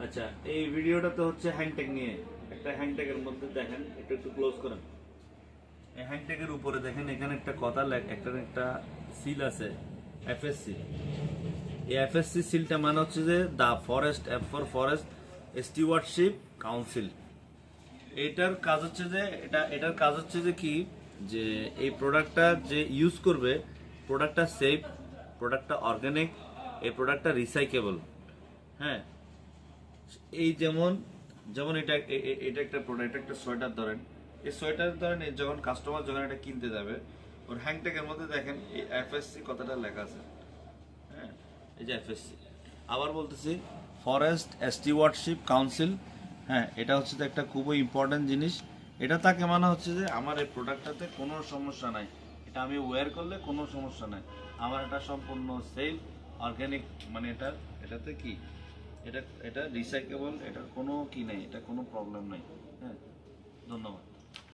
আচ্ছা, এই ভিডিওটা তো হচ্ছে হ্যান্ডটেক নিয়ে। একটা হ্যান্ডটেকের মধ্যে দেখেন, একটু ক্লোজ করেন। এই হ্যান্ডটেকের উপরে দেখেন এখানে একটা কথা একটা সিল আছে, এফএসসি। এই এফএসসি সিলটা মানে হচ্ছে যে the forest, F for forest stewardship council. এটার কাজ হচ্ছে যে এটার কাজ হচ্ছে যে কি, যে এই প্রোডাক্টটা যে ইউজ করবে, প্রোডাক্টটা সেফ, প্রোডাক্টটা অর্গানিক, এই প্রোডাক্টটা রিসাইকেবল। হ্যাঁ, এই যেমন যেমন এটা একটা প্রোডাক্ট, একটা সোয়েটার ধরেন। এই সোয়েটার ধরেন যখন কাস্টমার যখন এটা কিনতে যাবে, ওর হ্যাংটেকের মধ্যে দেখেন এই এফএসসি কথাটা লেখা আছে। হ্যাঁ, এই যে এফএসসি। আবার বলতেছি, ফরেস্ট স্টিওয়ার্ডশিপ কাউন্সিল। হ্যাঁ, এটা হচ্ছে যে একটা খুবই ইম্পর্টেন্ট জিনিস। এটা তাকে মানে হচ্ছে যে আমার এই প্রোডাক্টটাতে কোনো সমস্যা নাই, এটা আমি ওয়্যার করলে কোনো সমস্যা নাই, আমার এটা সম্পূর্ণ সেফ, অর্গানিক, মানে এটাতে কি, এটা এটা রিসাইকেবল, এটার কোনো কি নেই, এটা কোনো প্রবলেম নাই। হ্যাঁ, ধন্যবাদ।